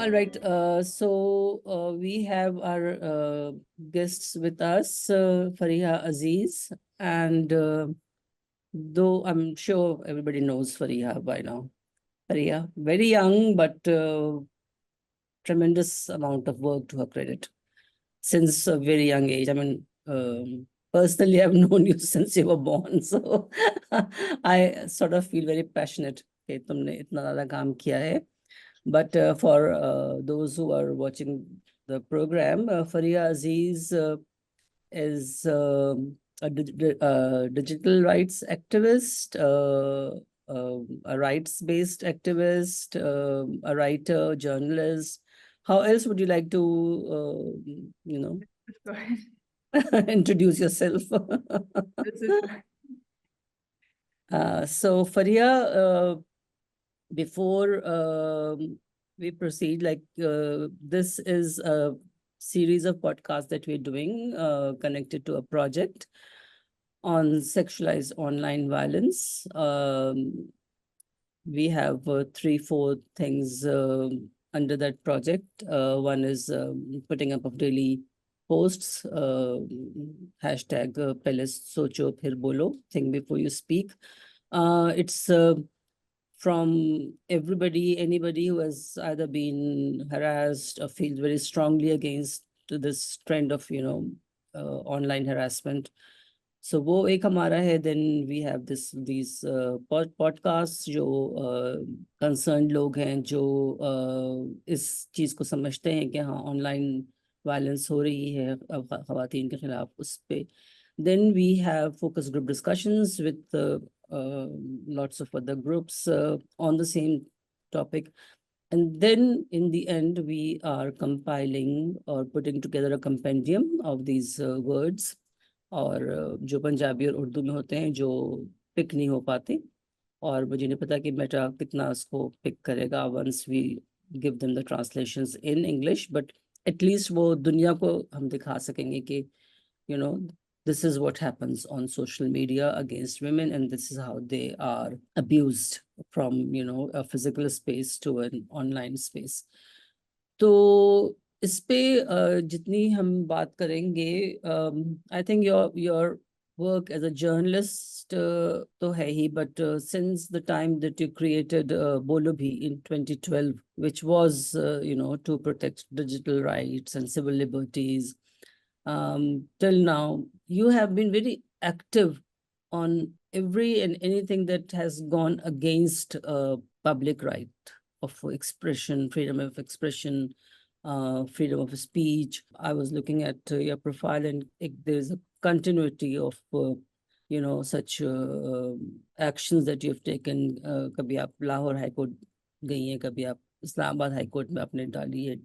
All right. We have our guests with us, Farieha Aziz, and though I'm sure everybody knows Farieha by now. Farieha, very young, but tremendous amount of work to her credit since a very young age. I mean, personally, I've known you since you were born, so I sort of feel very passionate कि तुमने इतना ज़्यादा काम किया है. But for those who are watching the program, Farieha Aziz is a digital rights activist, a rights-based activist, a writer, journalist. How else would you like to, introduce yourself? So Farieha, before we proceed, this is a series of podcasts that we're doing connected to a project on sexualized online violence. We have 3-4 things under that project. One is putting up of daily posts, hashtag Pehle Socho Phir Bolo, think before you speak. It's from everybody, anybody who has either been harassed or feels very strongly against this trend of, online harassment. So वो एक हमारा है. Then we have these podcasts जो concerned लोग हैं जो इस चीज को समझते हैं कि हाँ online violence हो रही है ख़वातीन के खिलाफ उस पे. Then we have focus group discussions with lots of other groups on the same topic. And then in the end, we are compiling or putting together a compendium of these words, और जो पंजाबी और उर्दू में होते हैं जो pick नहीं हो पाते, और मुझे नहीं पता कि मेटा कितना उसको पिक करेगा once we give them the translations in English, but at least वो दुनिया को हम दिखा सकेंगे कि this is what happens on social media against women, and this is how they are abused from a physical space to an online space. तो इस पे जितनी हम बात करेंगे, I think your work as a journalist तो है ही, but since the time that you created Bolo Bhi in 2012, which was to protect digital rights and civil liberties, till now, you have been very active on every and anything that has gone against public right of expression, freedom of expression, freedom of speech. I was looking at your profile, and there's a continuity of such actions that you've taken. कभी आप Lahore high court गई हैं, कभी आप Islamabad high court में आपने डाली है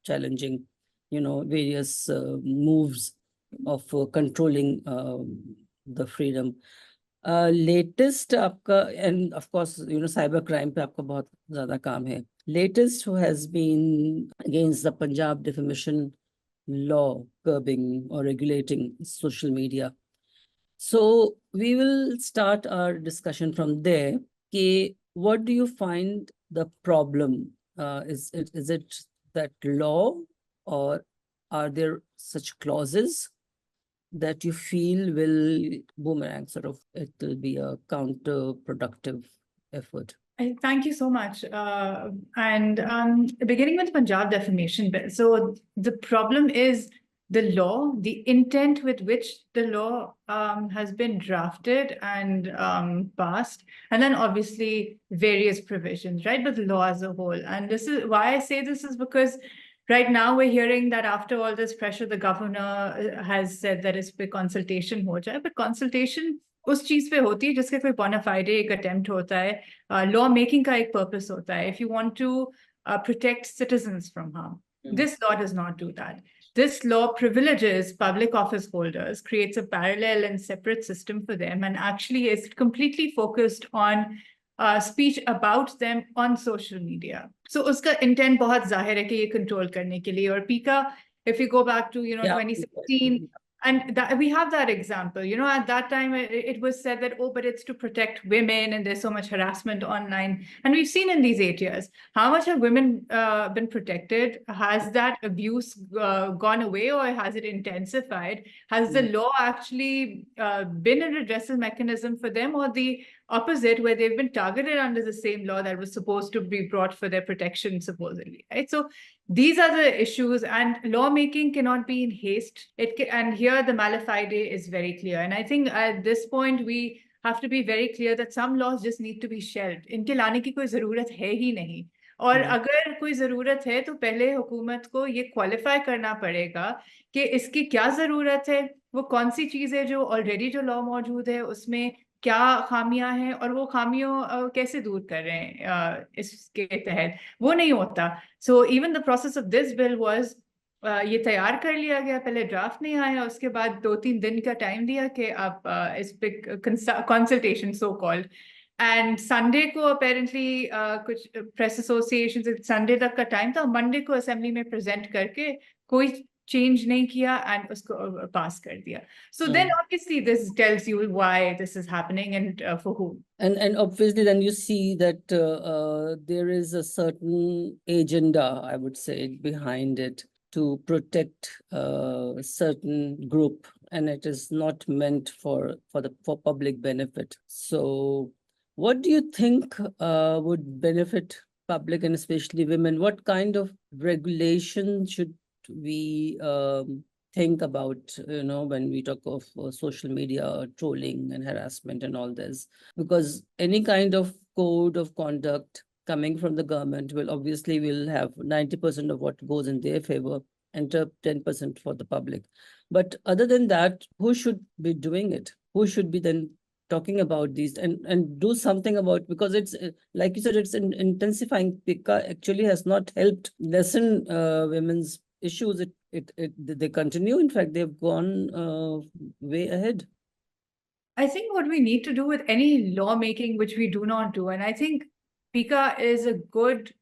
challenging various moves of controlling the freedom. Latest आपका, and of course cyber crime पे आपका बहुत ज़्यादा काम है. Latest has been against the Punjab defamation law curbing or regulating social media. So we will start our discussion from there. What do you find the problem? Is it that law, or are there such clauses that you feel will boomerang, it will be a counterproductive effort? Thank you so much. And beginning with Punjab defamation bill. So the problem is the law, the intent with which the law has been drafted and passed, and then obviously various provisions, right? But the law as a whole. And this is why I say this is because right now we're hearing that after all this pressure, the governor has said that it's by consultation ho jaye, but consultation उस चीज पे होती है जिसके कोई bona fide एक attempt होता है, law making का एक purpose होता है. If you want to protect citizens from harm, this law does not do that. This law privileges public office holders, creates a parallel and separate system for them, and actually is completely focused on speech about them on social media. So uska intent बहुत जाहिर है कि ये control करने के लिए. और PICA, if you go back to 2016, And that, we have that example, you know, at that time it was said that, oh, but it's to protect women and there's so much harassment online. And we've seen in these 8 years, how much have women been protected? Has that abuse gone away, or has it intensified? Has the law actually been a redressal mechanism for them, or the opposite, where they've been targeted under the same law that was supposed to be brought for their protection, supposedly, right? So these are the issues, and lawmaking cannot be in haste. And here the mala fide is very clear. And I think at this point, we have to be very clear that some laws just need to be shelved. इनके लाने की कोई जरूरत है ही नहीं. और अगर कोई जरूरत है तो पहले हुकूमत को ये क्वालिफाई करना पड़ेगा कि इसकी क्या जरूरत है, वो कौन सी चीज है जो ऑलरेडी जो लॉ मौजूद है उसमें क्या खामियां हैं, और वो खामियों कैसे दूर कर रहे हैं इसके तहत. वो नहीं होता. So even the process of this bill was, ये तैयार कर लिया गया, पहले ड्राफ्ट नहीं आया, उसके बाद 2-3 दिन का टाइम दिया कि आप इस पे consultation so called. And Sunday को अपेरेंटली कुछ प्रेस एसोसिएशन संडे तक का टाइम था, मंडे को असेंबली में प्रेजेंट करके कोई चेंज नहीं किया एंड उसको पास कर दिया. So then obviously this tells you why this is happening and for whom. And obviously then you see that there is a certain agenda, I would say, behind it to protect a certain group, and it is not meant for public benefit. So what do you think would benefit public and especially women? What kind of regulation should we think about, you know, when we talk of social media trolling and harassment and all this? Because any kind of code of conduct coming from the government will have 90% of what goes in their favor and 10% for the public. But other than that, who should be doing it? Who should be then talking about these and do something about, because it's like you said, it's intensifying. PICA actually has not helped lessen women's issues. They continue. In fact, they've gone way ahead. I think what we need to do with any lawmaking, which we do not do, and I think PICA is a good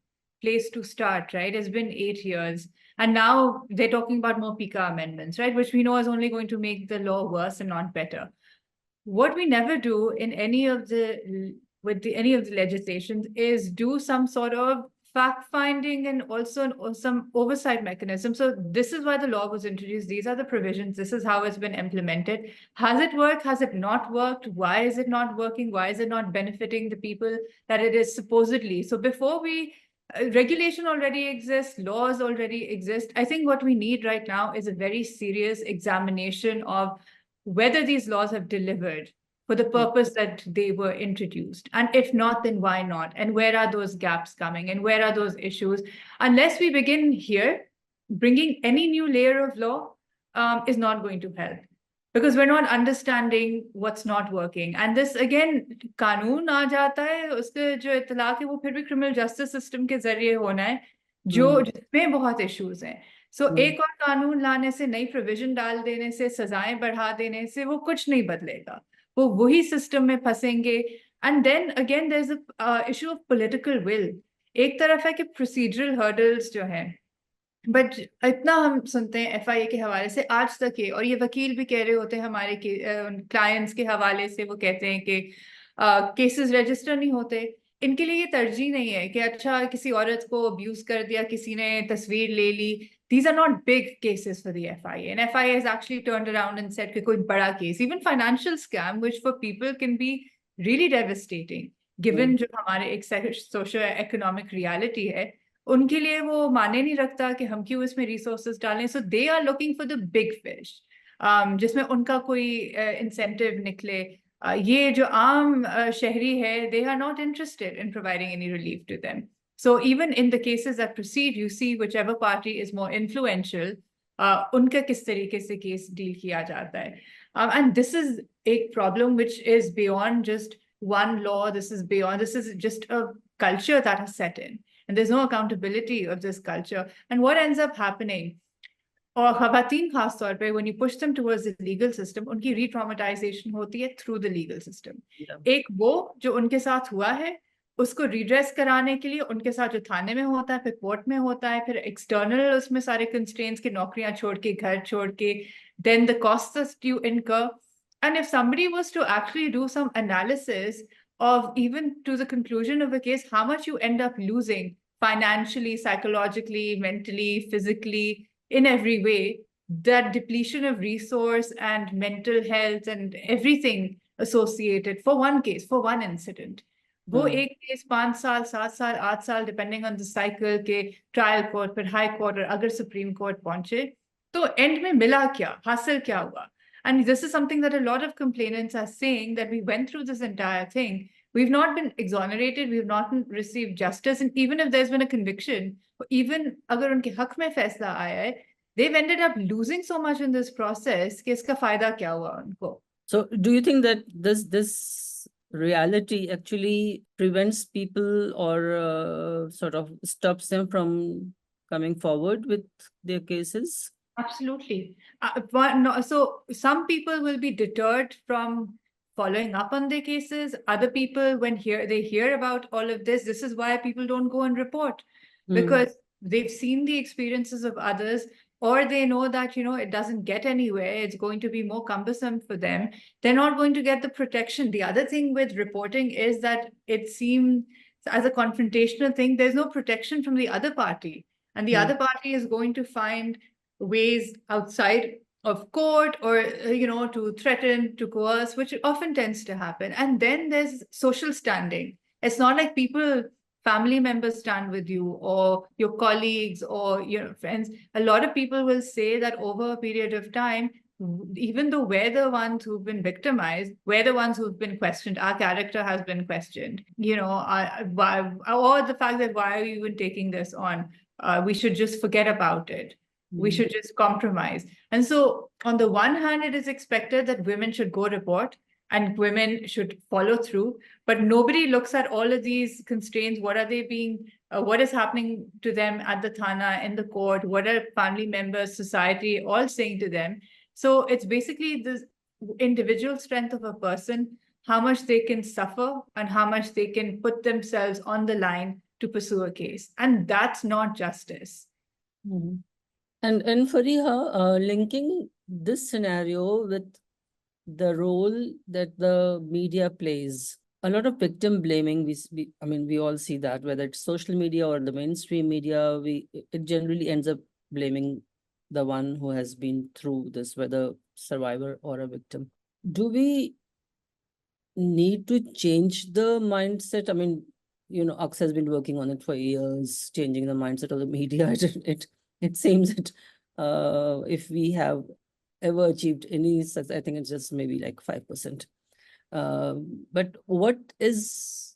place to start, right? It's been 8 years. And now they're talking about more PICA amendments, right? Which we know is only going to make the law worse and not better. What we never do in any of the legislations is do some sort of fact-finding and also some oversight mechanism. So this is why the law was introduced. These are the provisions. This is how it's been implemented. Has it worked? Has it not worked? Why is it not working? Why is it not benefiting the people that it is supposedly? So before we regulation already exists, laws already exist. I think what we need right now is a very serious examination of whether these laws have delivered for the purpose that they were introduced. And if not, then why not? And where are those gaps coming? And where are those issues? Unless we begin here, bringing any new layer of law is not going to help. Because we're not understanding what's not working. And this, again, कानून आ जाता है, उसके जो इतलाक है वो फिर भी criminal justice system के जरिए होना है, जो जिसमें बहुत issues हैं. So एक और कानून लाने से, नई provision डाल देने से, सजाएं बढ़ा देने से वो कुछ नहीं बदलेगा. वो वही system में फंसेंगे. And then again, there's a issue of political will. एक तरफ है कि procedural hurdles जो हैं, बट इतना हम सुनते हैं एफआईए के हवाले से आज तक है, और ये वकील भी कह रहे होते हैं हमारे क्लाइंट्स के हवाले से, वो कहते हैं कि केसेस रजिस्टर नहीं होते. इनके लिए ये तरजीह नहीं है कि अच्छा किसी औरत को अब्यूज कर दिया, किसी ने तस्वीर ले ली. These are not big cases for the FIA, and FIA has actually turned around and said कि कोई बड़ा case, even financial scam, which for people can be really devastating, given जो हमारे एक सोशो इकोनॉमिक रियलिटी है, उनके लिए वो माने नहीं रखता कि हम क्यों इसमें रिसोर्सेज डालें. So they are looking for the big fish, जिसमें उनका कोई इंसेंटिव निकले. ये जो आम शहरी है, they are not interested in providing any relief to them. So even in the cases that proceed, you see whichever party is more influential, उनका किस तरीके से केस डील किया जाता है. And this is a problem which is beyond just one law. This is just a culture that has set in. And there's no accountability of this culture. And what ends up happening, और ख़वातीन खास तौर पे, when you push them towards the legal system, उनकी re-traumatization होती है through the legal system. एक वो जो उनके साथ हुआ है, उसको रिड्रेस कराने के लिए उनके साथ जो थाने में होता है, फिर कोर्ट में होता है, फिर एक्सटर्नल उसमें सारे कंस्ट्रेंट्स के, नौकरियां छोड़ के, घर छोड़ के, then the costs you incur. And if somebody was to actually do some analysis of, even to the conclusion of a case, how much you end up losing financially, psychologically, mentally, physically, in every way, that depletion of resource and mental health and everything associated for one case, for one incident. वो एक case 5 साल, 7 साल, 8 साल, depending on the cycle के, trial court, फिर high court, और अगर supreme court पहुंचे तो एंड में मिला क्या, हासिल क्या हुआ? And this is something that a lot of complainants are saying, that we went through this entire thing, we've not been exonerated, we've not received justice, and even if there's been a conviction, even अगर उनके हक में फैसला आया है, they've ended up losing so much in this process कि इसका फायदा क्या हुआ उनको? So do you think that this reality actually prevents people or sort of stops them from coming forward with their cases? Absolutely. So some people will be deterred from following up on their cases. Other people, when they hear about all of this is why people don't go and report, because they've seen the experiences of others, or they know that, it doesn't get anywhere, it's going to be more cumbersome for them. They're not going to get the protection. The other thing with reporting is that it seems, as a confrontational thing, there's no protection from the other party. And the other party is going to find ways outside of court, or to threaten, to coerce, which often tends to happen. And then there's social standing. It's not like family members stand with you, or your colleagues, or your friends. A lot of people will say that over a period of time, even though we're the ones who've been victimized, we're the ones who've been questioned, our character has been questioned, why, or the fact that, why are you even taking this on? We should just forget about it. We should just compromise. And so on the one hand, it is expected that women should go report and women should follow through, but nobody looks at all of these constraints. What are they what is happening to them at the thana, in the court? What are family members, society all saying to them? So it's basically this individual strength of a person, how much they can suffer and how much they can put themselves on the line to pursue a case. And that's not justice. And Farieha, linking this scenario with the role that the media plays, a lot of victim blaming, we all see that, whether it's social media or the mainstream media, it generally ends up blaming the one who has been through this, whether survivor or a victim. Do we need to change the mindset? WACC has been working on it for years, changing the mindset of the media. It seems that if we have ever achieved any success, I think it's just maybe like 5%. But what is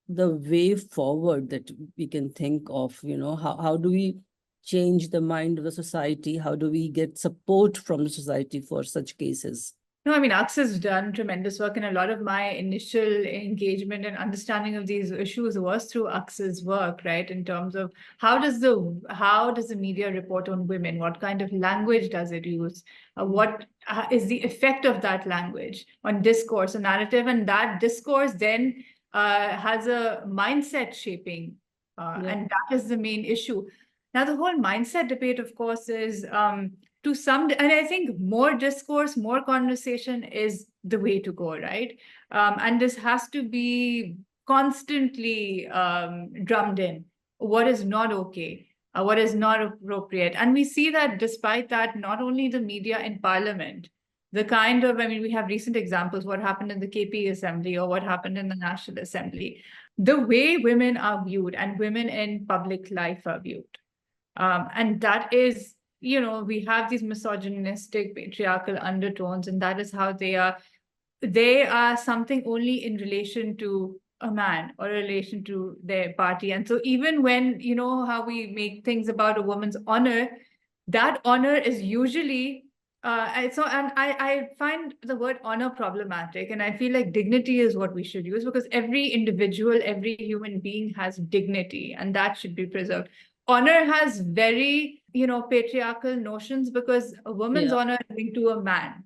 the way forward that we can think of? How do we change the mind of the society? How do we get support from the society for such cases? No, WACC has done tremendous work, and a lot of my initial engagement and understanding of these issues was through WACC's work, right? In terms of how does the media report on women? What kind of language does it use? What is the effect of that language on discourse, a narrative? And that discourse then has a mindset shaping, and that is the main issue. Now, the whole mindset debate, of course, is to some, and I think more discourse, more conversation is the way to go, right? And this has to be constantly drummed in. What is not okay? What is not appropriate? And we see that despite that, not only the media in parliament, we have recent examples, what happened in the KP Assembly or what happened in the National Assembly, the way women are viewed and women in public life are viewed. And that is, we have these misogynistic, patriarchal undertones, and that is how they are something only in relation to a man or in relation to their party. And so even when, how we make things about a woman's honor, that honor is usually, I find the word honor problematic, and I feel like dignity is what we should use, because every individual, every human being has dignity, and that should be preserved. Honor has very, patriarchal notions, because a woman's honor is linked to a man.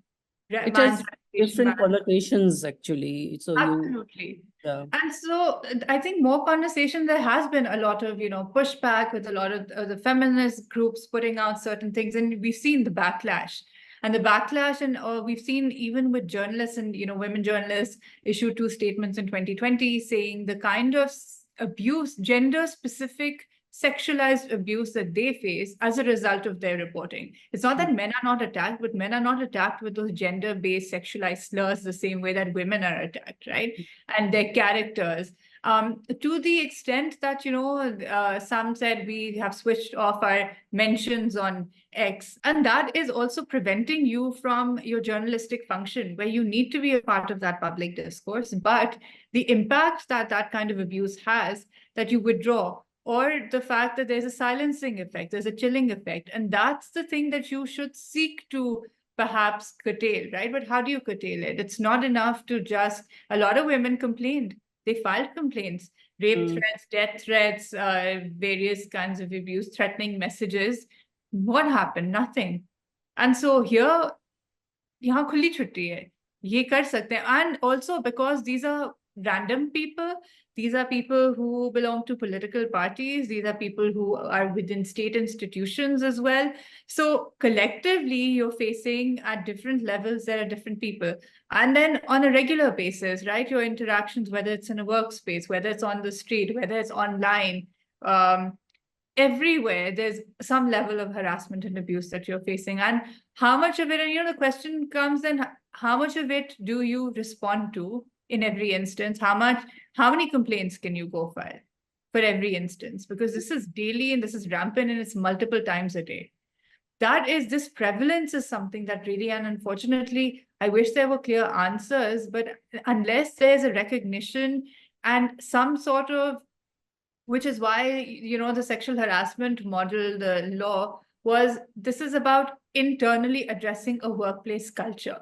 It has different connotations actually. So Absolutely. yeah. And so I think more conversation, there has been a lot of, pushback with a lot of the feminist groups putting out certain things. And we've seen the backlash. And the backlash, and we've seen even with journalists and, women journalists issued two statements in 2020 saying the kind of abuse, gender specific sexualized abuse that they face as a result of their reporting. It's not that men are not attacked, but men are not attacked with those gender-based sexualized slurs the same way that women are attacked, right? And their characters. To the extent that, some said we have switched off our mentions on X, and that is also preventing you from your journalistic function, where you need to be a part of that public discourse. But the impact that that kind of abuse has, that you withdraw, or the fact that there's a silencing effect, there's a chilling effect. And that's the thing that you should seek to perhaps curtail, right? But how do you curtail it? It's not enough to just, a lot of women complained. They filed complaints, rape threats, death threats, various kinds of abuse, threatening messages. What happened? Nothing. And so here, यहाँ खुली छुट्टी है, ये कर सकते हैं. And also because these are random people, these are people who belong to political parties, these are people who are within state institutions as well. So collectively, you're facing at different levels, there are different people. And then on a regular basis, right, your interactions, whether it's in a workspace, whether it's on the street, whether it's online, everywhere there's some level of harassment and abuse that you're facing. And how much of it, and the question comes then, how much of it do you respond to in every instance? How many complaints can you go file for every instance? Because this is daily and this is rampant and it's multiple times a day. This prevalence is something that really, and unfortunately, I wish there were clear answers, but unless there's a recognition and some sort of, which is why, the sexual harassment model, the law this is about internally addressing a workplace culture.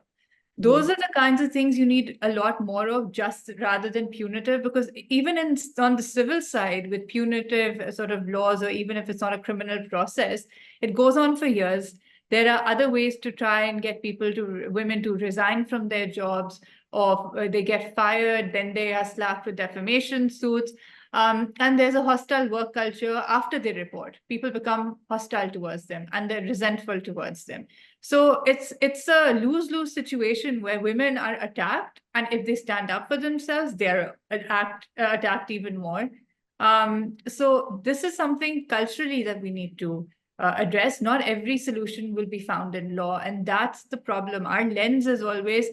Those are the kinds of things you need a lot more of, just rather than punitive, because even on the civil side with punitive sort of laws, or even if it's not a criminal process, it goes on for years. There are other ways to try and get women to resign from their jobs, or they get fired, then they are slapped with defamation suits. And there's a hostile work culture after they report. People become hostile towards them and they're resentful towards them. So it's a lose-lose situation where women are attacked, and if they stand up for themselves, they're attacked even more. So this is something culturally that we need to address. Not every solution will be found in law, and that's the problem. Our lens is always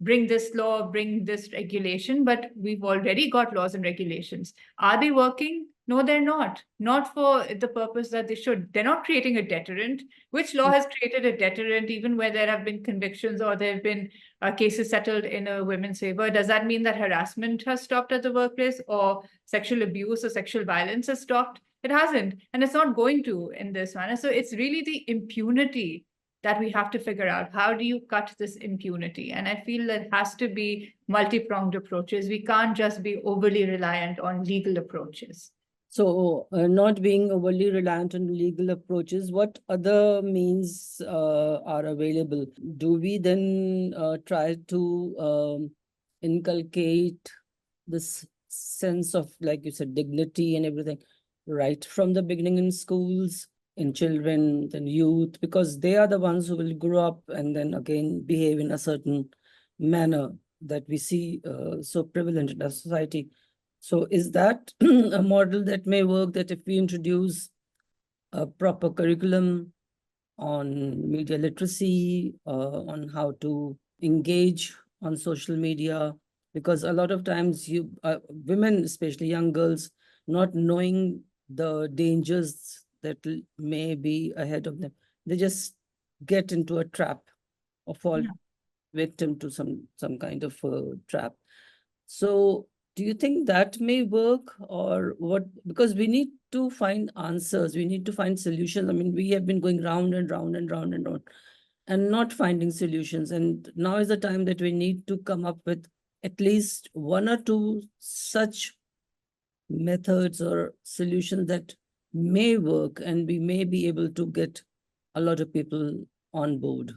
bring this law, bring this regulation, but we've already got laws and regulations. Are they working? No, they're not. Not for the purpose that they should. They're not creating a deterrent. Which law has created a deterrent, even where there have been convictions or there have been cases settled in a women's favor? Does that mean that harassment has stopped at the workplace, or sexual abuse or sexual violence has stopped? It hasn't, and it's not going to in this manner. So it's really the impunity that we have to figure out. How do you cut this impunity? And I feel that has to be multi-pronged approaches. We can't just be overly reliant on legal approaches. So not being overly reliant on legal approaches, what other means are available? Do we then try to inculcate this sense of, like you said, dignity and everything right from the beginning in schools, in children, then youth, because they are the ones who will grow up and then again behave in a certain manner that we see so prevalent in our society. So is that a model that may work, that if we introduce a proper curriculum on media literacy, on how to engage on social media? Because a lot of times women, especially young girls, not knowing the dangers that may be ahead of them, they just get into a trap or fall victim to some kind of trap. So do you think that may work, or what? Because we need to find answers, we need to find solutions. I mean, we have been going round and round and round and round and not finding solutions. And now is the time that we need to come up with at least one or two such methods or solutions that may work, and we may be able to get a lot of people on board.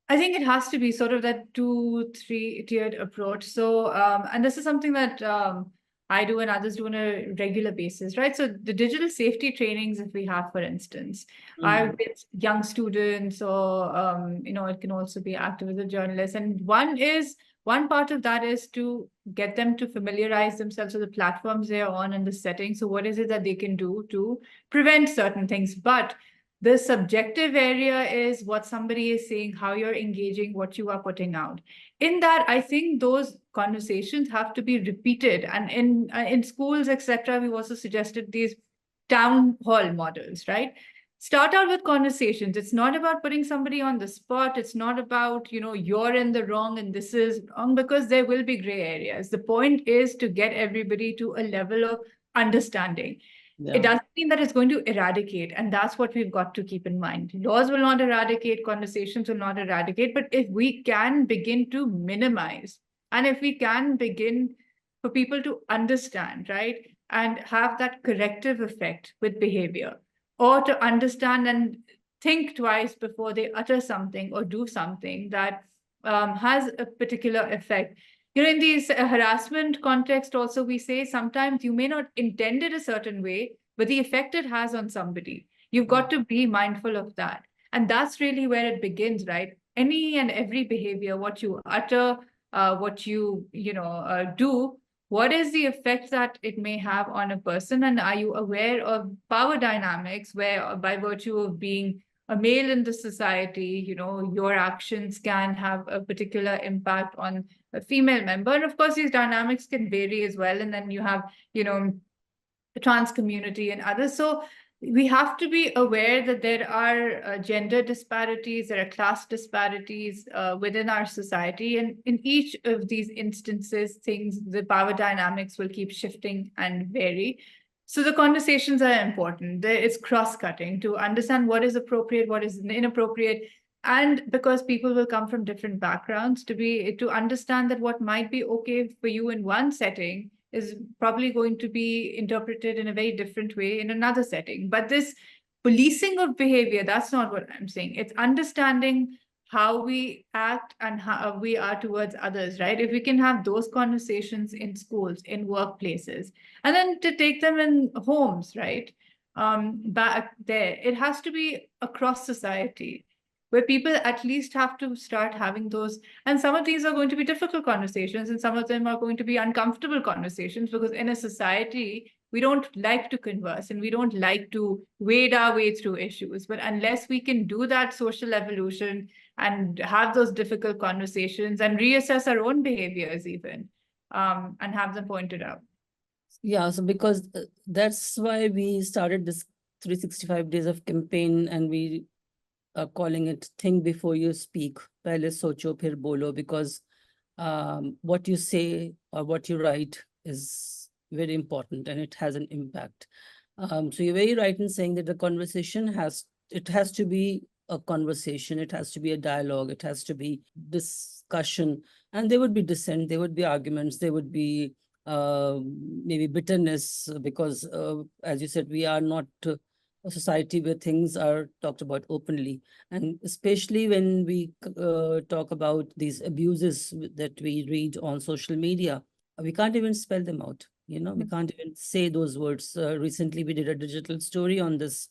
I think it has to be sort of that 2-3 tiered approach. So, and this is something that I do and others do on a regular basis, right? So the digital safety trainings, if we have, for instance, are with young students, or it can also be active as a journalist. And one part of that is to get them to familiarize themselves with the platforms they're on and the settings. So what is it that they can do to prevent certain things? But the subjective area is what somebody is saying, how you're engaging, what you are putting out. In that, I think those conversations have to be repeated. And in schools, etc., we've also suggested these town hall models, right? Start out with conversations. It's not about putting somebody on the spot. It's not about, you're in the wrong and this is wrong, because there will be gray areas. The point is to get everybody to a level of understanding. Yeah. It doesn't mean that it's going to eradicate. And that's what we've got to keep in mind. Laws will not eradicate, conversations will not eradicate. But if we can begin to minimize, and if we can begin for people to understand, right, and have that corrective effect with behavior, or to understand and think twice before they utter something or do something that has a particular effect. In these harassment context also, we say sometimes you may not intend it a certain way, but the effect it has on somebody, you've got to be mindful of that. And that's really where it begins, right? Any and every behavior, what you utter, what you do, what is the effect that it may have on a person? And are you aware of power dynamics where, by virtue of being a male in the society, your actions can have a particular impact on a female member? And of course, these dynamics can vary as well. And then you have, the trans community and others. So we have to be aware that there are gender disparities, there are class disparities within our society. And in each of these instances, the power dynamics will keep shifting and vary. So the conversations are important. It's cross-cutting to understand what is appropriate, what is inappropriate. And because people will come from different backgrounds, to understand that what might be okay for you in one setting is probably going to be interpreted in a very different way in another setting. But this policing of behavior, that's not what I'm saying. It's understanding how we act and how we are towards others, right? If we can have those conversations in schools, in workplaces, and then to take them in homes, right? Back there, it has to be across society, where people at least have to start having those. And some of these are going to be difficult conversations, and some of them are going to be uncomfortable conversations, because in a society, we don't like to converse and we don't like to wade our way through issues. But unless we can do that social evolution and have those difficult conversations and reassess our own behaviors even, and have them pointed out. Yeah, so because that's why we started this 365 days of campaign, and we are calling it Think Before You Speak, Pehle Socho Phir Bolo, because what you say or what you write is very important and it has an impact. So you're very right in saying that the conversation has to be a conversation, it has to be a dialogue, it has to be discussion, and there would be dissent, there would be arguments, there would be maybe bitterness, because as you said, we are not a society where things are talked about openly. And especially when we talk about these abuses that we read on social media, we can't even spell them out. We can't even say those words. Recently, we did a digital story on this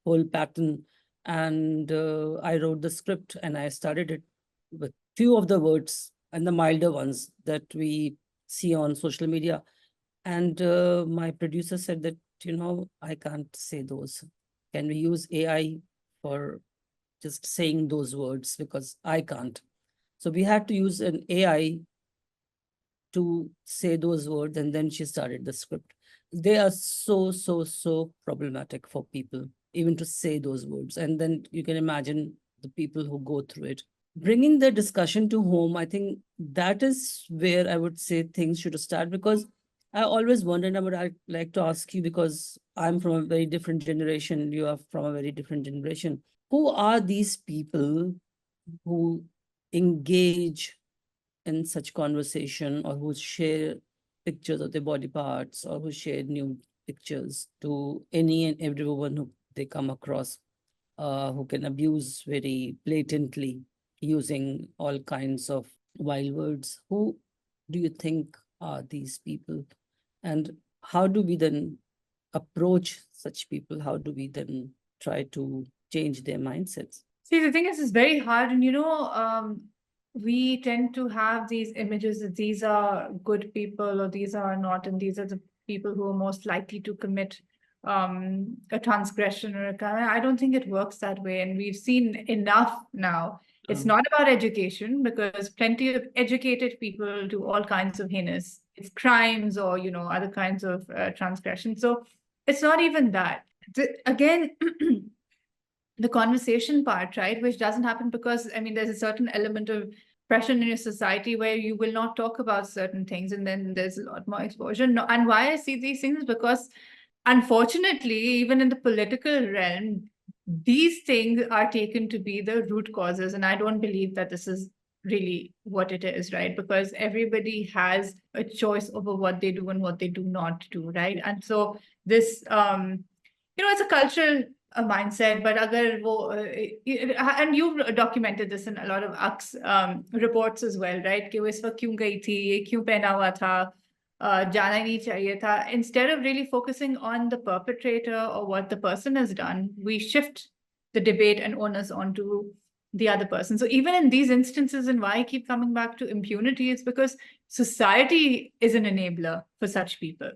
whole pattern, and I wrote the script and I started it with few of the words and the milder ones that we see on social media. And my producer said that, I can't say those. Can we use AI for just saying those words? Because I can't. So we had to use an AI to say those words, and then she started the script. They are so, so, so problematic for people, even to say those words. And then you can imagine the people who go through it. Bringing the discussion to home, I think that is where I would say things should start, because I always wondered, I would like to ask you, because I'm from a very different generation, you are from a very different generation. Who are these people who engage in such conversation, or who share pictures of their body parts, or who share new pictures to any and everyone who they come across, who can abuse very blatantly? using all kinds of wild words. Who do you think are these people? And how do we then approach such people? How do we then try to change their mindsets? See, the thing is, it's very hard. And, we tend to have these images that these are good people or these are not, and these are the people who are most likely to commit a transgression or a crime. I don't think it works that way. And we've seen enough now. It's not about education, because plenty of educated people do all kinds of heinous crimes or, other kinds of transgression. So it's not even that. Again, the conversation part, right, which doesn't happen because, I mean, there's a certain element of pressure in your society where you will not talk about certain things, and then there's a lot more exposure. No, and why I see these things is because, unfortunately, even in the political realm, these things are taken to be the root causes. And I don't believe that this is really what it is, right? Because everybody has a choice over what they do and what they do not do, right? And so this, it's a cultural mindset, but agar wo, and you've documented this in a lot of WACC reports as well, right? कि वो इस वक्त क्यों गई थी, ये क्यों पहना हुआ था, जाना ही नहीं चाहिए था. Instead of really focusing on the perpetrator or what the person has done, we shift the debate and onus onto the other person. So even in these instances, and why I keep coming back to impunity, is because society is an enabler for such people.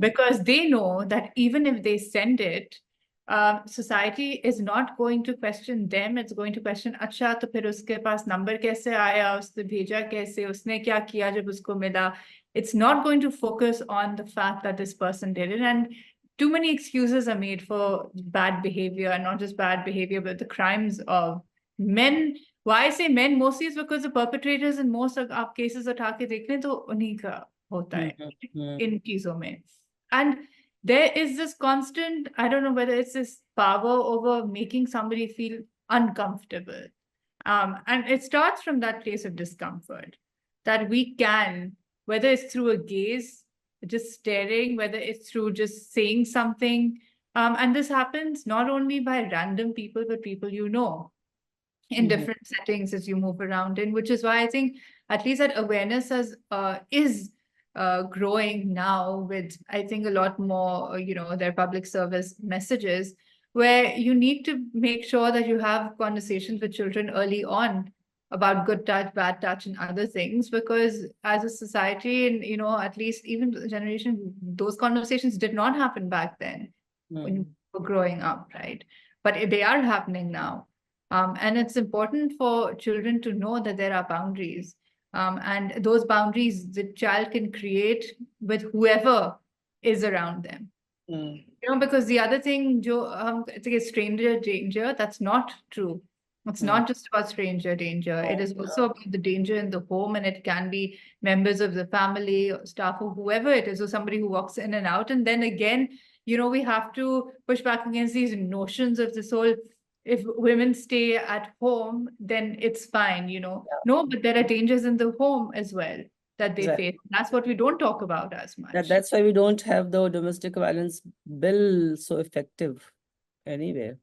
Because they know that even if they send it, society is not going to question them. It's going to question, अच्छा तो फिर उसके पास number कैसे आया, उसने भेजा कैसे, उसने क्या किया जब उसको मिला. It's not going to focus on the fact that this person did it. And too many excuses are made for bad behavior, and not just bad behavior, but the crimes of men. Why I say men mostly is because the perpetrators in most of our cases उठा के देख लें तो उन्हीं का होता है इन चीजों में. And there is this constant, I don't know whether it's this power over making somebody feel uncomfortable. And it starts from that place of discomfort that we can, whether it's through a gaze, just staring, whether it's through just saying something. And this happens not only by random people, but people in different settings as you move around in, which is why I think at least that awareness is growing now with, I think, a lot more, their public service messages, where you need to make sure that you have conversations with children early on about good touch, bad touch, and other things, because as a society, and, at least even the generation, those conversations did not happen back then when you were growing up, right? But they are happening now. And it's important for children to know that there are boundaries. And those boundaries the child can create with whoever is around them. Because the other thing, it's like a stranger danger, that's not true. It's not just about stranger danger. It is also about the danger in the home, and it can be members of the family, or staff, or whoever it is, or somebody who walks in and out. And then again, we have to push back against these notions of this whole, if women stay at home, then it's fine, No, but there are dangers in the home as well that they face. That's what we don't talk about as much. That's why we don't have the domestic violence bill so effective anywhere.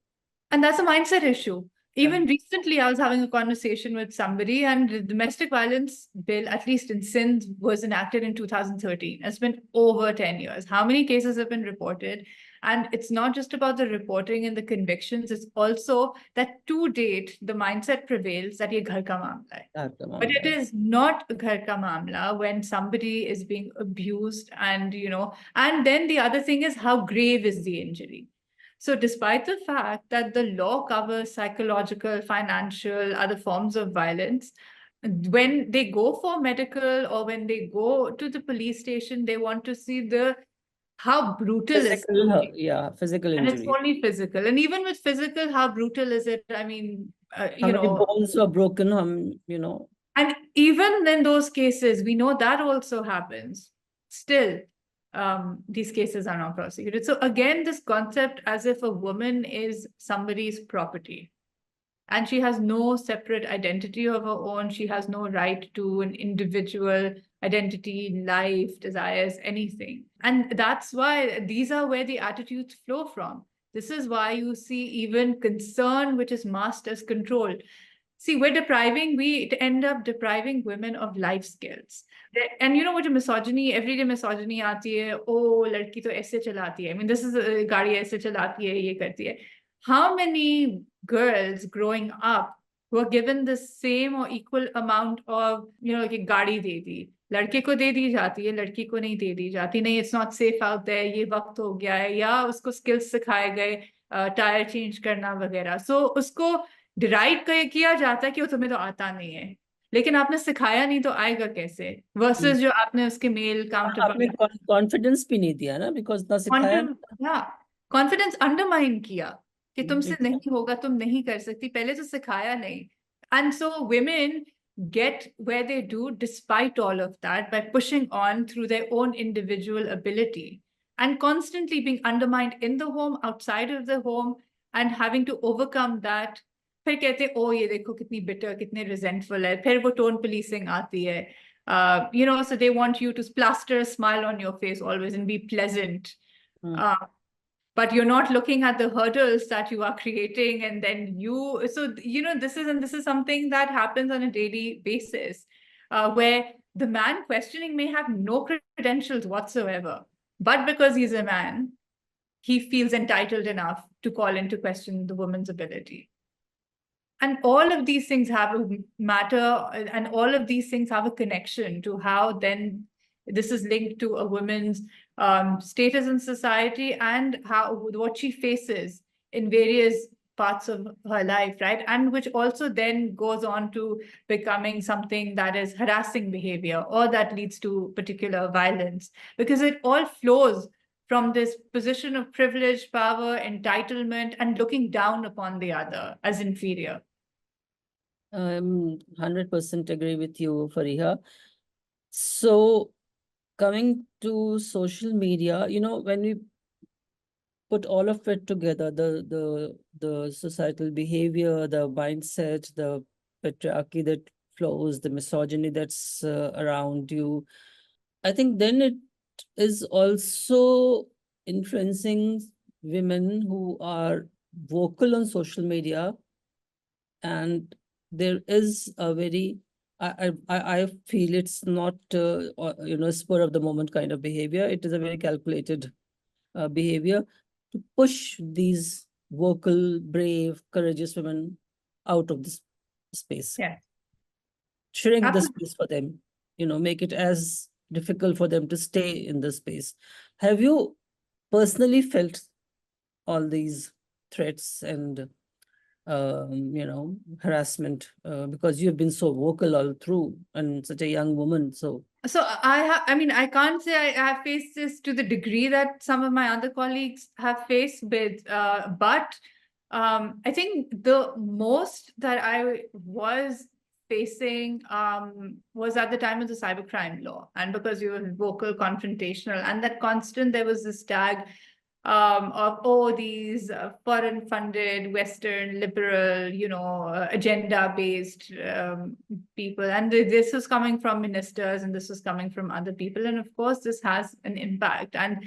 And that's a mindset issue. Even recently, I was having a conversation with somebody, and the domestic violence bill, at least in Sindh, was enacted in 2013. It's been over 10 years. How many cases have been reported? And it's not just about the reporting and the convictions. It's also that to date, the mindset prevails that ye ghar ka mamla hai. But it is not ghar ka mamla when somebody is being abused, and, and then the other thing is, how grave is the injury? So despite the fact that the law covers psychological, financial, other forms of violence, when they go for medical or when they go to the police station, they want to see how brutal physical, is it. Physical injury. And it's only physical. And even with physical, how brutal is it? I mean, how many bones were broken, And even in those cases, we know that also happens. Still, these cases are not prosecuted. So again, this concept as if a woman is somebody's property and she has no separate identity of her own. She has no right to an individual identity, life, desires, anything. And that's why these are where the attitudes flow from. This is why you see even concern, which is masked as control. See, we end up depriving women of life skills. And you know what, misogyny, everyday misogyny aati hai, oh, ladki to aise chalati hai. I mean, this is gaadi aise chalati hai, ye karti hai. How many girls growing up were given the same or equal amount of, कि गाड़ी दे दी, लड़के को दे दी जाती है, लड़की को नहीं दे दी जाती, नहीं, it's not safe out there, ये वक्त हो गया है, या उसको स्किल्स सिखाए गए, टायर चेंज करना वगैरह. सो उसको डिराइव किया जाता है कि वो तुम्हें तो आता नहीं है, लेकिन आपने सिखाया नहीं तो आएगा कैसे, वर्सेस जो आपने उसके मेल काउंटर आपने कॉन्फिडेंस भी नहीं दिया ना, बिकॉज ना सिखाया. कॉन्फिडेंस अंडरमाइन किया कि तुमसे exactly. नहीं होगा, तुम नहीं कर सकती, पहले तो सिखाया नहीं. And so women get where they do despite all of that by pushing on through their own individual ability and constantly being undermined in the home, outside of the home, and having to overcome that. फिर कहते ओ ये देखो कितनी bitter, कितने resentful है, फिर वो tone policing आती है. So they want you to plaster a smile on your face always and be pleasant. But you're not looking at the hurdles that you are creating, and then this is something that happens on a daily basis, where the man questioning may have no credentials whatsoever, but because he's a man, he feels entitled enough to call into question the woman's ability. And all of these things have a matter, and all of these things have a connection to how then this is linked to a woman's status in society and what she faces in various parts of her life, right? And which also then goes on to becoming something that is harassing behavior, or that leads to particular violence, because it all flows from this position of privilege, power, entitlement, and looking down upon the other as inferior. 100% agree with you, Farieha. So coming to social media, when we put all of it together, the societal behavior, the mindset, the patriarchy that flows, the misogyny that's around you, I think then it is also influencing women who are vocal on social media. And there is a very, I feel it's not spur of the moment kind of behavior. It is a very calculated behavior to push these vocal, brave, courageous women out of this space. Yeah. Shrink the space for them, make it as difficult for them to stay in the space. Have you personally felt all these threats and harassment, because you've been so vocal all through and such a young woman? So I can't say I have faced this to the degree that some of my other colleagues have faced, but I think the most that I was facing was at the time of the cybercrime law, and because you were vocal, confrontational, and that constant, there was this tag of these foreign funded, Western, liberal, agenda based people. And this was coming from ministers, and this was coming from other people. And of course, this has an impact. And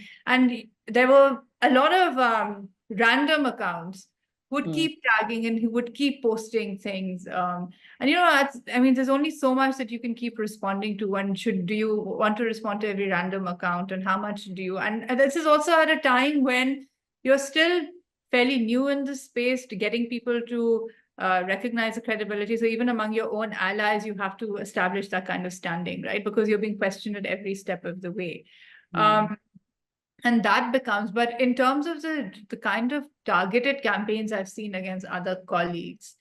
there were a lot of random accounts who would keep tagging and who would keep posting things. There's only so much that you can keep responding to. And do you want to respond to every random account, and how much do you? And this is also at a time when you're still fairly new in the space, to getting people to recognize the credibility. So even among your own allies, you have to establish that kind of standing, right? Because you're being questioned at every step of the way. And that becomes, but in terms of the kind of targeted campaigns I've seen against other colleagues,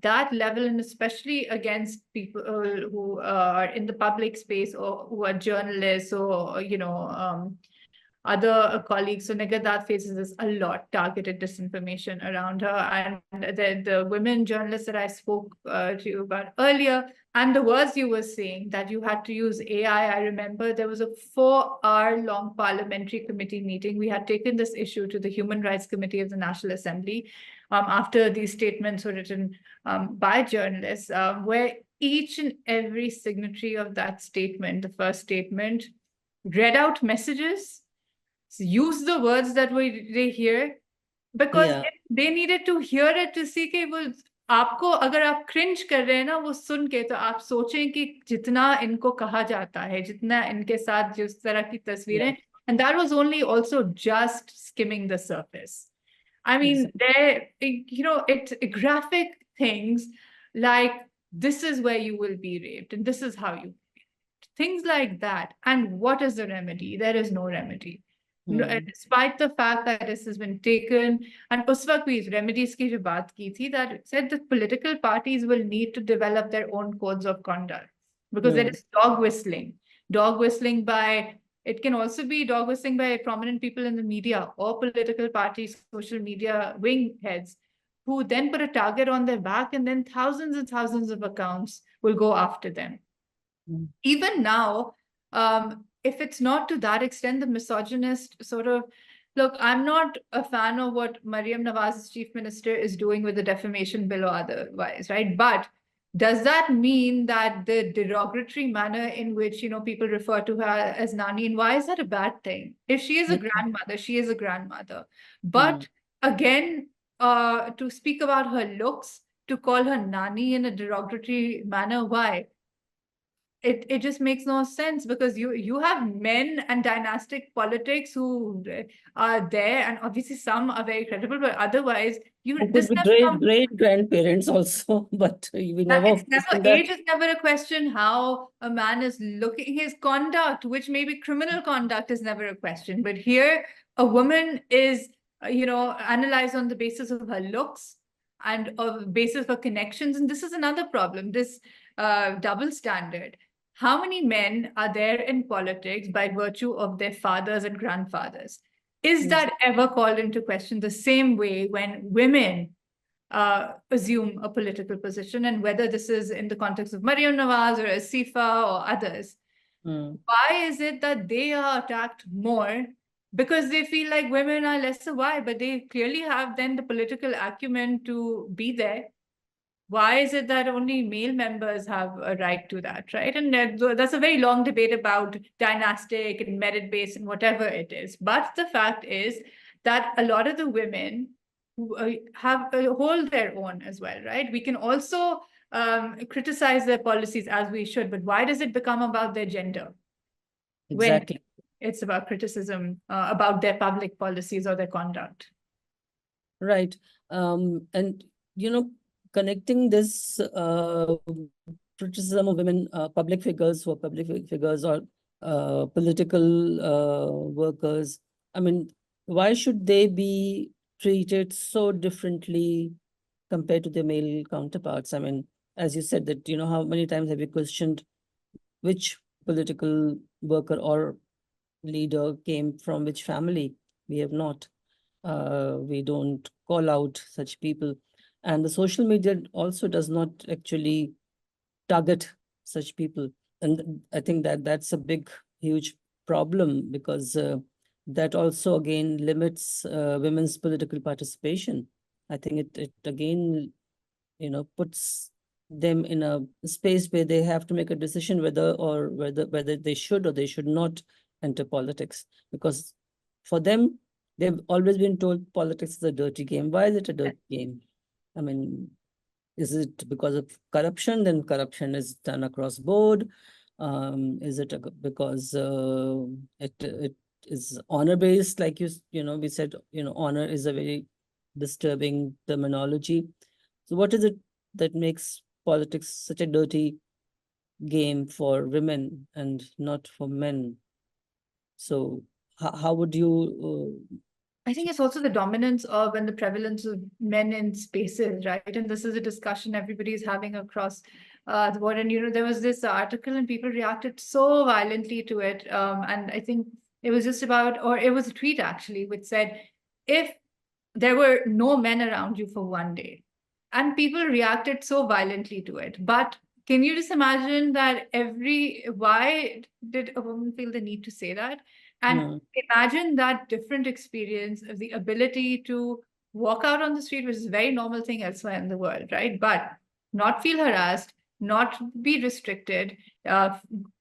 that level, and especially against people who are in the public space, or who are journalists, or other colleagues. So Negadat faces this a lot, targeted disinformation around her. And the women journalists that I spoke to you about earlier, and the words you were saying that you had to use AI. I remember there was a 4-hour-long parliamentary committee meeting. We had taken this issue to the Human Rights Committee of the National Assembly after these statements were written by journalists, where each and every signatory of that statement, the first statement, read out messages, use the words that they hear, because they needed to hear it to see, आपको अगर आप cringe कर रहे हैं ना वो सुन के, तो आप सोचें कि जितना इनको कहा जाता है, जितना इनके साथ जिस तरह की Yeah, तस्वीरें, and that was only also just skimming the surface. I mean, exactly. it's graphic things like this is where you will be raped and this is how you, things like that. And what is the remedy? There is no remedy. Despite the fact that this has been taken, and उस वक्त भी remedies की जो बात की थी, that said that political parties will need to develop their own codes of conduct, because there is dog whistling by, it can also be dog whistling by prominent people in the media or political parties, social media wing heads, who then put a target on their back, and then thousands and thousands of accounts will go after them. Even now, if it's not to that extent, the misogynist sort of, look, I'm not a fan of what Mariam Nawaz's chief minister is doing with the defamation bill or otherwise, right? But does that mean that the derogatory manner in which, people refer to her as Nani, and why is that a bad thing? If she is a grandmother, she is a grandmother. But again, to speak about her looks, to call her Nani in a derogatory manner, why? It just makes no sense, because you have men and dynastic politics who are there, and obviously some are very credible, but otherwise It this could be never great comes. great grandparents also, but we never It's never, question that. age is never a question. How a man is looking, his conduct, which may be criminal conduct, is never a question. But here, a woman is, analyzed on the basis of her looks and of basis of her connections. And this is another problem, this double standard. How many men are there in politics by virtue of their fathers and grandfathers? Is that ever called into question the same way when women assume a political position, and whether this is in the context of Mariam Nawaz or Asifa or others? Why is it that they are attacked more? Because they feel like women are lesser. Why? But they clearly have then the political acumen to be there. Why is it that only male members have a right to that, right? And that's a very long debate about dynastic and merit-based and whatever it is. But the fact is that a lot of the women have hold their own as well, right? We can also criticize their policies, as we should, but why does it become about their gender when Exactly. it's about criticism about their public policies or their conduct? Right. And connecting this criticism of women, public figures who are public figures, or political workers, I mean, why should they be treated so differently compared to their male counterparts? I mean, as you said that, how many times have you questioned which political worker or leader came from which family? We have not. We don't call out such people. And the social media also does not actually target such people. And I think that that's a big, huge problem, because that also again limits women's political participation. I think it again, puts them in a space where they have to make a decision whether they should or they should not enter politics. Because for them, they've always been told politics is a dirty game. Why is it a dirty game? I mean, is it because of corruption? Then corruption is done across board. Is it because it is honor based? Like we said, honor is a very disturbing terminology. So what is it that makes politics such a dirty game for women and not for men? So how would you? I think it's also the dominance of and the prevalence of men in spaces, right? And this is a discussion everybody's having across the board. And, there was this article and people reacted so violently to it. And I think it was just about, or it was a tweet actually, which said, if there were no men around you for one day, and people reacted so violently to it. But can you just imagine that why did a woman feel the need to say that? And imagine that different experience of the ability to walk out on the street, which is a very normal thing elsewhere in the world, right? But not feel harassed, not be restricted,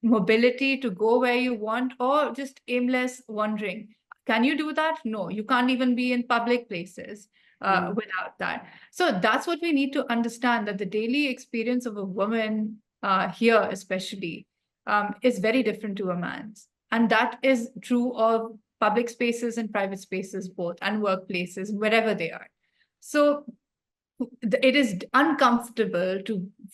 mobility to go where you want, or just aimless wandering. Can you do that? No, you can't even be in public places. without that. So that's what we need to understand, that the daily experience of a woman here especially is very different to a man's. And that is true of public spaces and private spaces both, and workplaces, wherever they are. So it is uncomfortable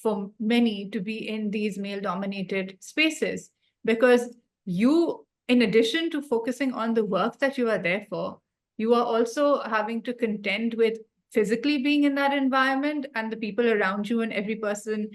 for many to be in these male-dominated spaces, because you, in addition to focusing on the work that you are there for, you are also having to contend with physically being in that environment, and the people around you, and every person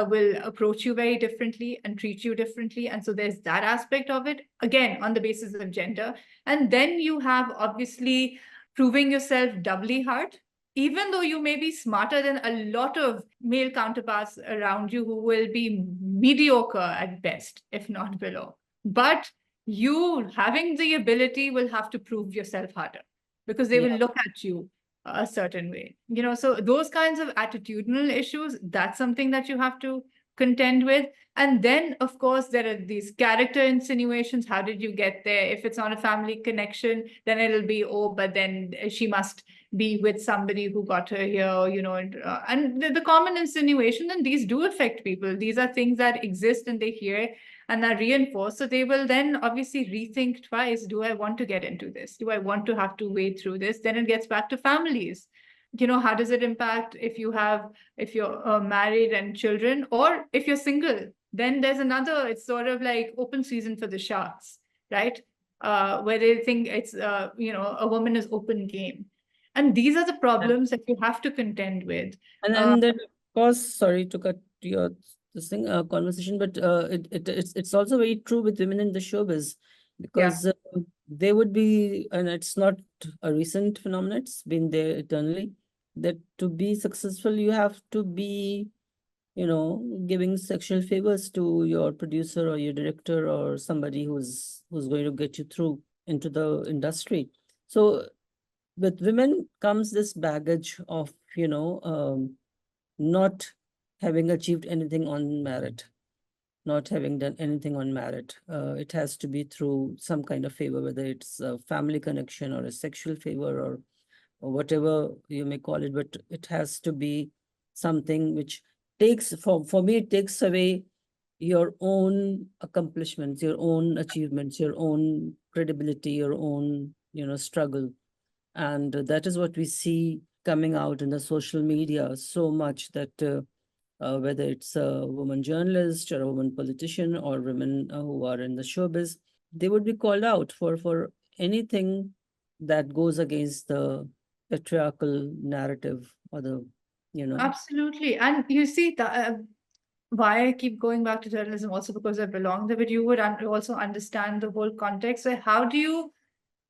will approach you very differently and treat you differently. And so there's that aspect of it, again, on the basis of gender. And then you have obviously proving yourself doubly hard, even though you may be smarter than a lot of male counterparts around you who will be mediocre at best, if not below. But you having the ability will have to prove yourself harder, because they will look at you a certain way. So those kinds of attitudinal issues, that's something that you have to contend with. And then, of course, there are these character insinuations. How did you get there? If it's not a family connection, then it'll be, oh, but then she must be with somebody who got her here, and the common insinuation. And these do affect people. These are things that exist and they hear and are reinforced. So they will then obviously rethink twice. Do I want to get into this? Do I want to have to wade through this? Then it gets back to families. How does it impact if you're married and children, or if you're single? Then there's another, it's sort of like open season for the sharks, right? Where they think it's, a woman is open game. And these are the problems that you have to contend with. And then, of course, sorry to cut your conversation, but it's also very true with women in the showbiz, because they would be, and it's not a recent phenomenon, it's been there eternally, that to be successful, you have to be, giving sexual favors to your producer or your director or somebody who's going to get you through into the industry. So with women comes this baggage of, not having achieved anything on merit, not having done anything on merit. It has to be through some kind of favor, whether it's a family connection or a sexual favor, or whatever you may call it, but it has to be something which takes, for me, it takes away your own accomplishments, your own achievements, your own credibility, your own, struggle. And that is what we see coming out in the social media so much, that whether it's a woman journalist or a woman politician or women who are in the showbiz, they would be called out for anything that goes against the patriarchal narrative, or the, Absolutely. And you see, why I keep going back to journalism, also because I belong there, but you would also understand the whole context. So how do you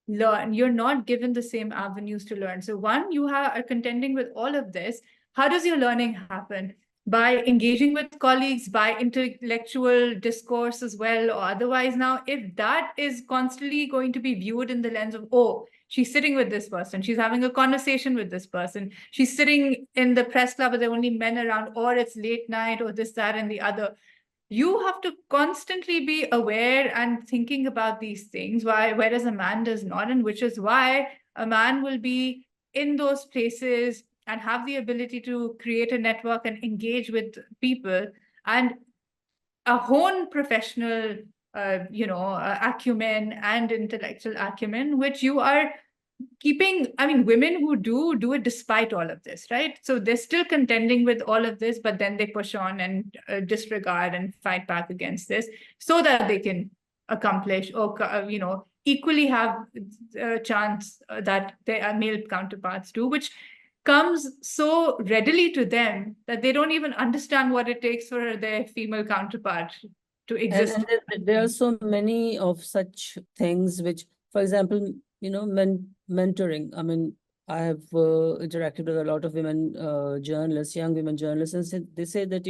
learn? You're not given the same avenues to learn. So one, you are contending with all of this. How does your learning happen? By engaging with colleagues, by intellectual discourse as well, or otherwise. Now, if that is constantly going to be viewed in the lens of, oh, she's sitting with this person, she's having a conversation with this person, she's sitting in the press club, but there are only men around, or it's late night, or this, that, and the other. You have to constantly be aware and thinking about these things, whereas a man does not, and which is why a man will be in those places and have the ability to create a network and engage with people and hone professional, acumen and intellectual acumen, which you are keeping. I mean, women who do it despite all of this, right? So they're still contending with all of this, but then they push on and disregard and fight back against this so that they can accomplish, or equally have a chance that their male counterparts do, which comes so readily to them that they don't even understand what it takes for their female counterpart to exist. And there are so many of such things which, for example, mentoring. I mean, I have interacted with a lot of women journalists, young women journalists, and they say that,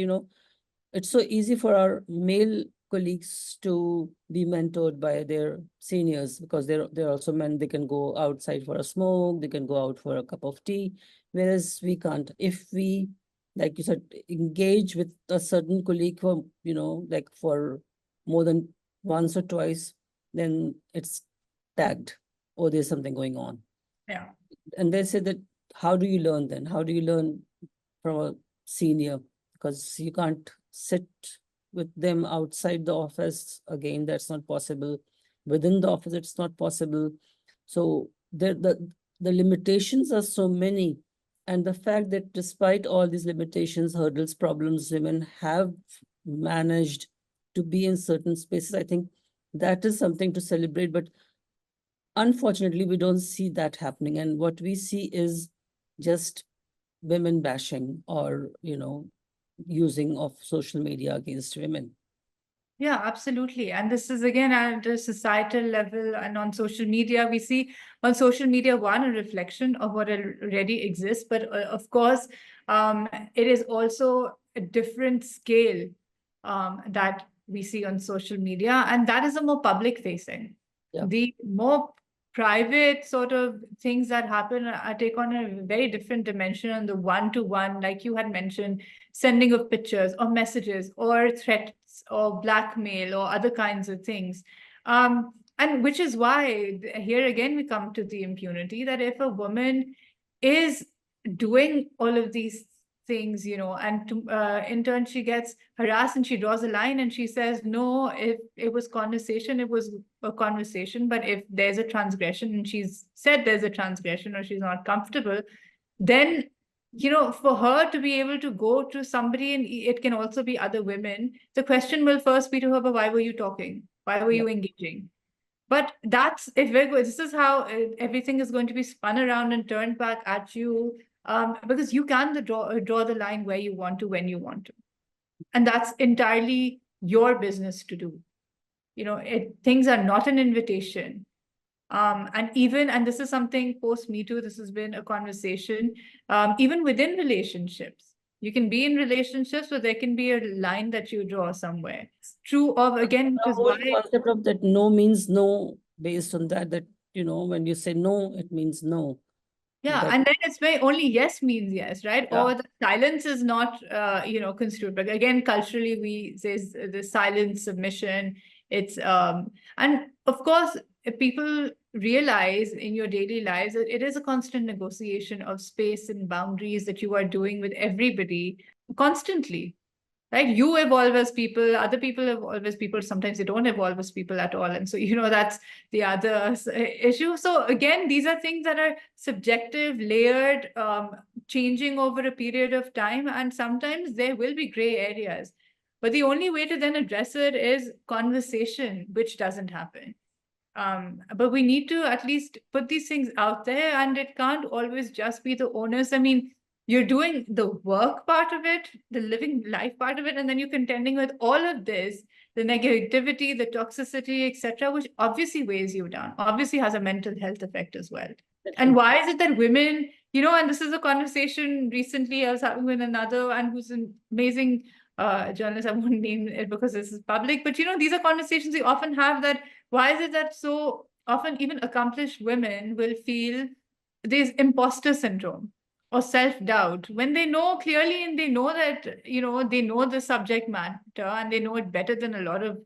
it's so easy for our male colleagues to be mentored by their seniors, because they're also men. They can go outside for a smoke, they can go out for a cup of tea, whereas we can't. If we, like you said, engage with a certain colleague for, like for more than once or twice, then it's tagged, or there's something going on. Yeah. And they say that, how do you learn then? How do you learn from a senior? Because you can't sit with them outside the office. Again, that's not possible. Within the office, it's not possible. So the limitations are so many. And the fact that despite all these limitations, hurdles, problems, women have managed to be in certain spaces, I think that is something to celebrate. But unfortunately, we don't see that happening. And what we see is just women bashing or, using of social media against women. Yeah, absolutely. And this is again at a societal level and on social media. We see on social media, one, a reflection of what already exists, but of course, it is also a different scale that we see on social media, and that is a more public facing. Yeah. The more private sort of things that happen take on a very different dimension on the one-to-one, like you had mentioned, sending of pictures or messages or threats or blackmail or other kinds of things. And which is why here again we come to the impunity, that if a woman is doing all of these things, and in turn she gets harassed and she draws a line and she says, no, if it was conversation, it was a conversation. But if there's a transgression and she's said there's a transgression or she's not comfortable, then for her to be able to go to somebody, and it can also be other women, the question will first be to her, but why were you talking? Why were you engaging? But that's, if we're good, this is how everything is going to be spun around and turned back at you, because you can draw the line where you want to, when you want to. And that's entirely your business to do. Things are not an invitation. And this is something post Me Too, this has been a conversation, even within relationships. You can be in relationships, but there can be a line that you draw somewhere. It's true of, again, which The is whole why. concept of that no means no, based on that, when you say no, it means no. Yeah, That, and then it's where only yes means yes, right? yeah. Or the silence is not, construed. But again, culturally, we say the silence, submission. It's and of course, if people realize in your daily lives that it is a constant negotiation of space and boundaries that you are doing with everybody constantly. Right? You evolve as people, other people evolve as people. Sometimes they don't evolve as people at all. And so, that's the other issue. So again, these are things that are subjective, layered, changing over a period of time. And sometimes there will be gray areas. But the only way to then address it is conversation, which doesn't happen. But we need to at least put these things out there, and it can't always just be the onus. I mean, you're doing the work part of it, the living life part of it, and then you're contending with all of this, the negativity, the toxicity, etc., which obviously weighs you down, obviously has a mental health effect as well. And why is it that women, and this is a conversation recently I was having with another, and who's an amazing journalist, I won't name it because this is public, but these are conversations we often have, that why is it that so often even accomplished women will feel this imposter syndrome or self-doubt when they know clearly, and they know that, they know the subject matter and they know it better than a lot of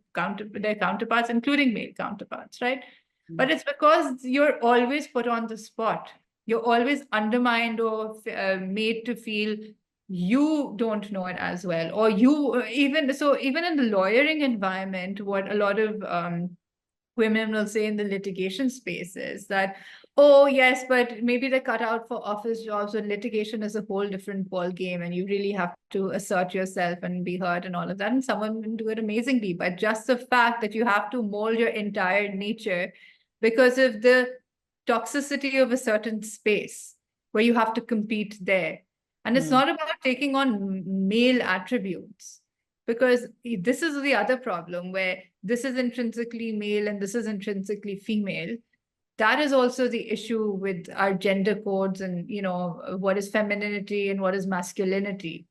their counterparts, including male counterparts, right? But it's because you're always put on the spot. You're always undermined or made to feel you don't know it as well. Or even in the lawyering environment, what a lot of women will say in the litigation space is that, oh yes, but maybe they're cut out for office jobs, and litigation is a whole different ball game, and you really have to assert yourself and be heard and all of that, and someone can do it amazingly. But just the fact that you have to mold your entire nature because of the toxicity of a certain space where you have to compete there, and it's not about taking on male attributes, because this is the other problem, where this is intrinsically male and this is intrinsically female. That is also the issue with our gender codes, and what is femininity and what is masculinity,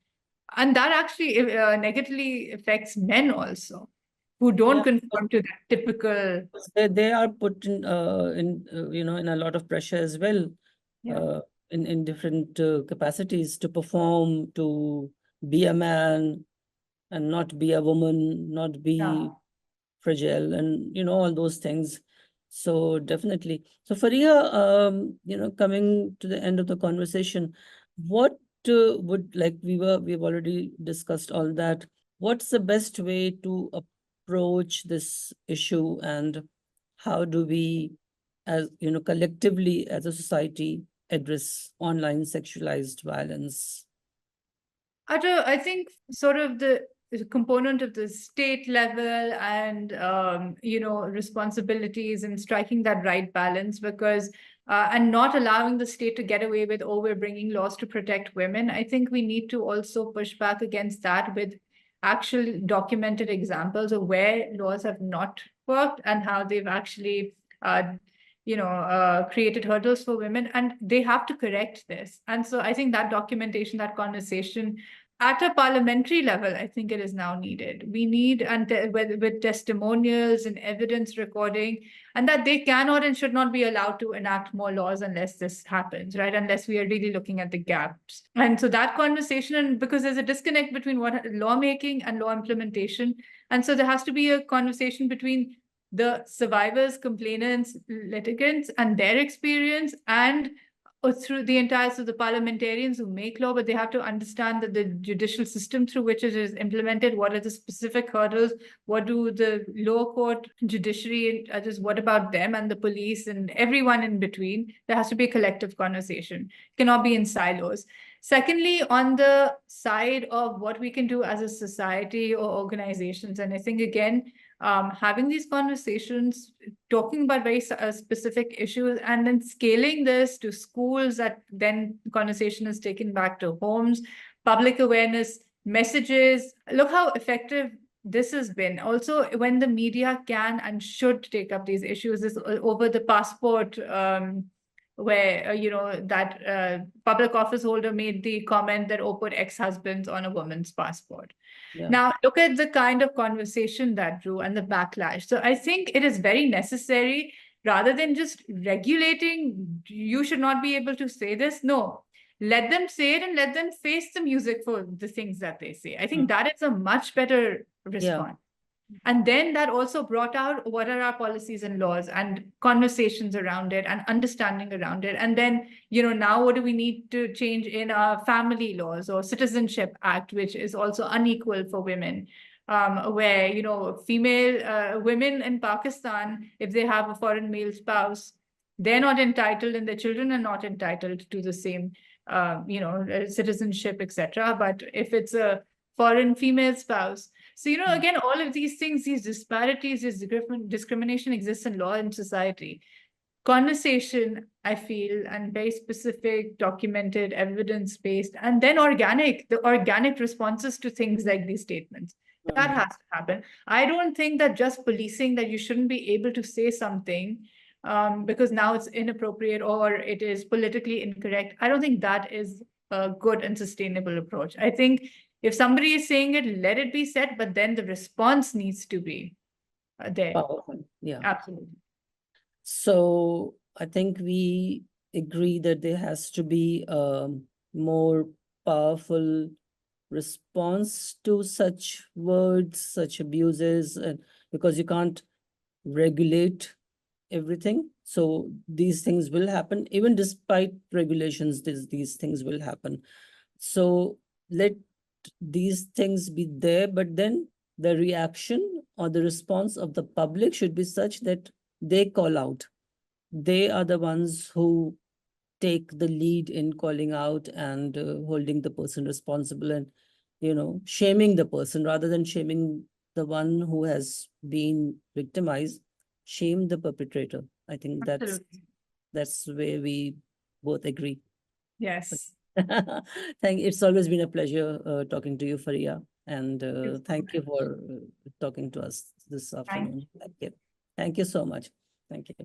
and that actually negatively affects men also, who don't conform to that typical. They are put in a lot of pressure as well, Yeah. uh, in different capacities to perform, to be a man and not be a woman, not be Yeah. fragile, and all those things. So definitely. So Farieha, coming to the end of the conversation, what we've already discussed all that. What's the best way to approach this issue, and how do we, as collectively as a society, address online sexualized violence? I think sort of the component of the state level and responsibilities and striking that right balance, because and not allowing the state to get away with, oh, we're bringing laws to protect women. I think we need to also push back against that with actual documented examples of where laws have not worked and how they've actually created hurdles for women, and they have to correct this. And so I think that documentation, that conversation at a parliamentary level, I think it is now needed. We need, and with testimonials and evidence recording, and that they cannot and should not be allowed to enact more laws unless this happens, right? Unless we are really looking at the gaps. And so that conversation, and because there's a disconnect between what lawmaking and law implementation. And so there has to be a conversation between the survivors, complainants, litigants, and their experience, and through the entire, so the parliamentarians who make law, but they have to understand that the judicial system through which it is implemented, what are the specific hurdles, what do the lower court, judiciary, just what about them and the police and everyone in between. There has to be a collective conversation. It cannot be in silos. Secondly, on the side of what we can do as a society or organizations, and I think again, having these conversations, talking about very specific issues, and then scaling this to schools, that then conversation is taken back to homes, public awareness, messages. Look how effective this has been. Also, when the media can and should take up these issues, this over the passport, where that public office holder made the comment that, oh, put ex-husbands on a woman's passport. Yeah. Now, look at the kind of conversation that drew and the backlash. So I think it is very necessary, rather than just regulating, you should not be able to say this. No, let them say it and let them face the music for the things that they say. I think that is a much better response. And then that also brought out what are our policies and laws and conversations around it and understanding around it. And then, now what do we need to change in our family laws or Citizenship Act, which is also unequal for women, where, female women in Pakistan, if they have a foreign male spouse, they're not entitled, and their children are not entitled to the same, citizenship, etc. But if it's a foreign female spouse, so, again, all of these things, these disparities, this discrimination exists in law and society. Conversation, I feel, and very specific, documented, evidence-based, and then the organic responses to things like these statements. That has to happen. I don't think that just policing, that you shouldn't be able to say something because now it's inappropriate or it is politically incorrect. I don't think that is a good and sustainable approach. I think if somebody is saying it, let it be said, but then the response needs to be there. Powerful. Yeah. Absolutely. So I think we agree that there has to be a more powerful response to such words, such abuses, and because you can't regulate everything. So these things will happen. Even despite regulations, these things will happen. So let these things be there, but then the reaction or the response of the public should be such that they call out. They are the ones who take the lead in calling out and holding the person responsible and, shaming the person rather than shaming the one who has been victimized. Shame the perpetrator. I think that's where we both agree. Yes. It's always been a pleasure talking to you, Farieha, and thank you for talking to us this afternoon. Thank you so much. Thank you.